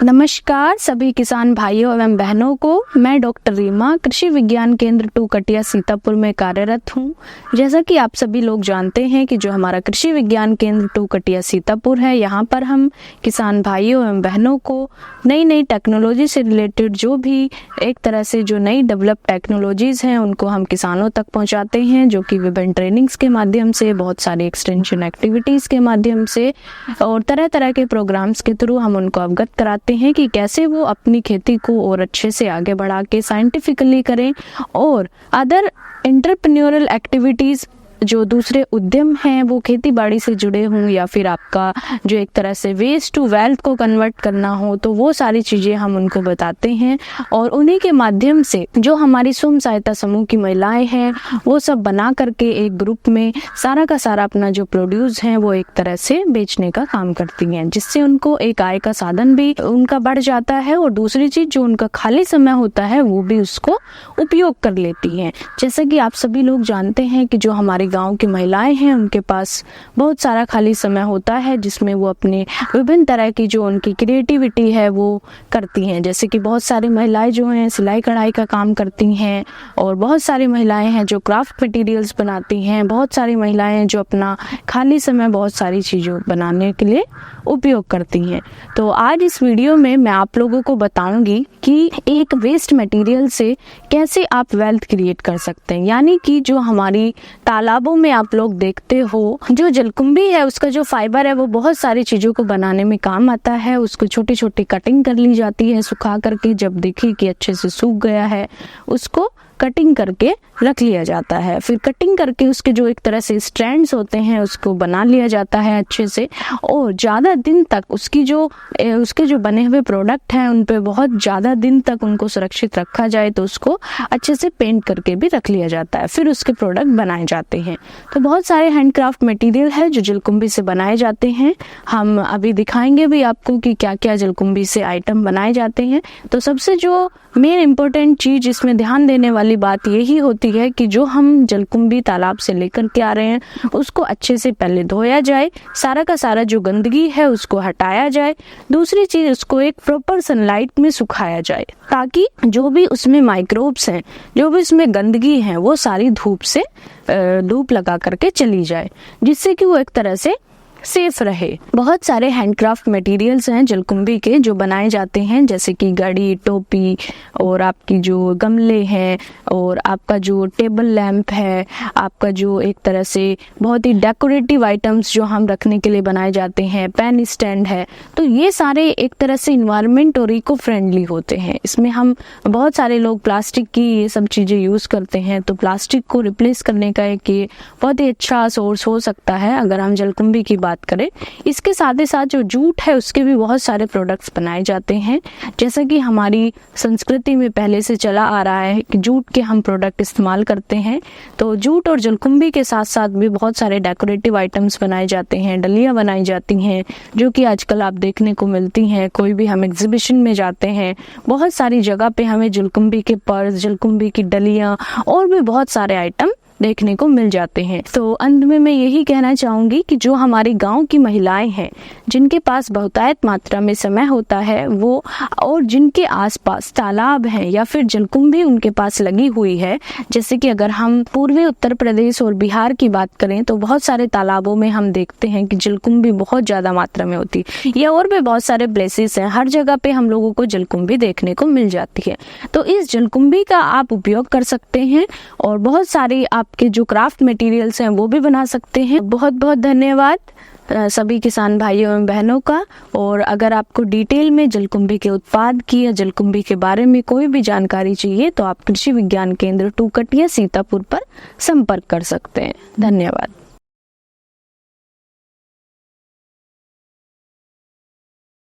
नमस्कार सभी किसान भाइयों एवं बहनों को। मैं डॉक्टर रीमा कृषि विज्ञान केंद्र 2 कटिया सीतापुर में कार्यरत हूँ। जैसा कि आप सभी लोग जानते हैं कि जो हमारा कृषि विज्ञान केंद्र 2 कटिया सीतापुर है, यहाँ पर हम किसान भाइयों एवं बहनों को नई टेक्नोलॉजी से रिलेटेड जो भी एक तरह से जो नई डेवलप टेक्नोलॉजीज़ हैं उनको हम किसानों तक पहुँचाते हैं, जो कि विभिन्न ट्रेनिंग्स के माध्यम से, बहुत सारी एक्सटेंशन एक्टिविटीज़ के माध्यम से और तरह तरह के प्रोग्राम्स के थ्रू हम उनको अवगत कराते हैं कि कैसे वो अपनी खेती को और अच्छे से आगे बढ़ा के साइंटिफिकली करें और अदर एंटरप्रेन्योरल एक्टिविटीज़ जो दूसरे उद्यम हैं वो खेती बाड़ी से जुड़े हों या फिर आपका जो एक तरह से वेस्ट टू वेल्थ को कन्वर्ट करना हो, तो वो सारी चीज़ें हम उनको बताते हैं और उन्हीं के माध्यम से जो हमारी स्वयं सहायता समूह की महिलाएं हैं वो सब बना करके एक ग्रुप में सारा का सारा अपना जो प्रोड्यूस है वो एक तरह से बेचने का काम करती हैं, जिससे उनको एक आय का साधन भी उनका बढ़ जाता है और दूसरी चीज़ जो उनका खाली समय होता है वो भी उसको उपयोग कर लेती हैं। जैसा कि आप सभी लोग जानते हैं कि जो हमारे गांव की महिलाएं हैं उनके पास बहुत सारा खाली समय होता है, जिसमें वो अपने विभिन्न तरह की जो उनकी क्रिएटिविटी है वो करती हैं। जैसे कि बहुत सारी महिलाएं जो हैं सिलाई कढ़ाई का काम करती हैं और बहुत सारी महिलाएं हैं जो क्राफ्ट मटेरियल्स बनाती हैं, बहुत सारी महिलाएं हैं जो अपना खाली समय बहुत सारी चीज़ों बनाने के लिए उपयोग करती हैं। तो आज इस वीडियो में मैं आप लोगों को बताऊंगी कि एक वेस्ट मटेरियल से कैसे आप वेल्थ क्रिएट कर सकते हैं। यानी कि जो हमारी तालाबों में आप लोग देखते हो जो जलकुंभी है उसका जो फाइबर है वो बहुत सारी चीज़ों को बनाने में काम आता है। उसको छोटी छोटी कटिंग कर ली जाती है सुखा करके, जब देखी कि अच्छे से सूख गया है उसको कटिंग करके रख लिया जाता है। फिर कटिंग करके उसके जो एक तरह से स्ट्रैंड्स होते हैं उसको बना लिया जाता है अच्छे से, और ज़्यादा दिन तक उसके जो बने हुए प्रोडक्ट हैं उन पे बहुत ज़्यादा दिन तक उनको सुरक्षित रखा जाए तो उसको अच्छे से पेंट करके भी रख लिया जाता है। फिर उसके प्रोडक्ट बनाए जाते हैं। तो बहुत सारे हैंडक्राफ्ट मटेरियल है जो जलकुंभी से बनाए जाते हैं। हम अभी दिखाएंगे भी आपको कि क्या क्या जलकुंभी से आइटम बनाए जाते हैं। तो सबसे जो मेन इम्पोर्टेंट चीज़ इसमें ध्यान देने वाली बात यही होती है कि जो हम जलकुंभी तालाब से लेकर के आ रहे हैं उसको अच्छे से पहले धोया जाए, सारा का सारा जो गंदगी है उसको हटाया जाए। दूसरी चीज़ उसको एक प्रॉपर सनलाइट में सुखाया जाए ताकि जो भी उसमें माइक्रोब्स हैं, जो भी उसमें गंदगी है वो सारी धूप लगा करके चली जाए, जिससे कि वो एक तरह से सेफ रहे। बहुत सारे हैंडक्राफ्ट मटेरियल्स हैं जलकुंभी के जो बनाए जाते हैं, जैसे कि घड़ी, टोपी और आपकी जो गमले हैं और आपका जो टेबल लैंप है, आपका जो एक तरह से बहुत ही डेकोरेटिव आइटम्स जो हम रखने के लिए बनाए जाते हैं, पेन स्टैंड है। तो ये सारे एक तरह से इन्वायरमेंट और इको फ्रेंडली होते हैं। इसमें हम बहुत सारे लोग प्लास्टिक की ये सब चीज़ें यूज़ करते हैं, तो प्लास्टिक को रिप्लेस करने का एक ये बहुत ही अच्छा सोर्स हो सकता है अगर हम जलकुंभी की बात करें। इसके साथ ही साथ जो जूट है उसके भी बहुत सारे प्रोडक्ट्स बनाए जाते हैं। जैसा कि हमारी संस्कृति में पहले से चला आ रहा है कि जूट के हम प्रोडक्ट इस्तेमाल करते हैं, तो जूट और जलकुंभी के साथ साथ भी बहुत सारे डेकोरेटिव आइटम्स बनाए जाते हैं, डलियां बनाई जाती हैं जो कि आजकल आप देखने को मिलती हैं। कोई भी हम एग्जीबिशन में जाते हैं, बहुत सारी जगह पे हमें जलकुंभी के पर्स, जलकुंभी की डलियां और भी बहुत सारे आइटम देखने को मिल जाते हैं। तो अंत में मैं यही कहना चाहूँगी कि जो हमारे गांव की महिलाएं हैं जिनके पास बहुतायत मात्रा में समय होता है वो, और जिनके आसपास तालाब हैं या फिर जलकुंभी उनके पास लगी हुई है, जैसे कि अगर हम पूर्वी उत्तर प्रदेश और बिहार की बात करें तो बहुत सारे तालाबों में हम देखते हैं कि जलकुंभी बहुत ज़्यादा मात्रा में होती है, या और भी बहुत सारे प्लेसेस हैं, हर जगह पे हम लोगों को जलकुंभी देखने को मिल जाती है। तो इस जलकुंभी का आप उपयोग कर सकते हैं और बहुत सारी आपके जो क्राफ्ट मटेरियल्स हैं वो भी बना सकते हैं। बहुत बहुत धन्यवाद सभी किसान भाइयों एवं बहनों का। और अगर आपको डिटेल में जलकुंभी के उत्पाद की या जलकुंभी के बारे में कोई भी जानकारी चाहिए तो आप कृषि विज्ञान केंद्र 2 कटिया सीतापुर पर संपर्क कर सकते हैं। धन्यवाद।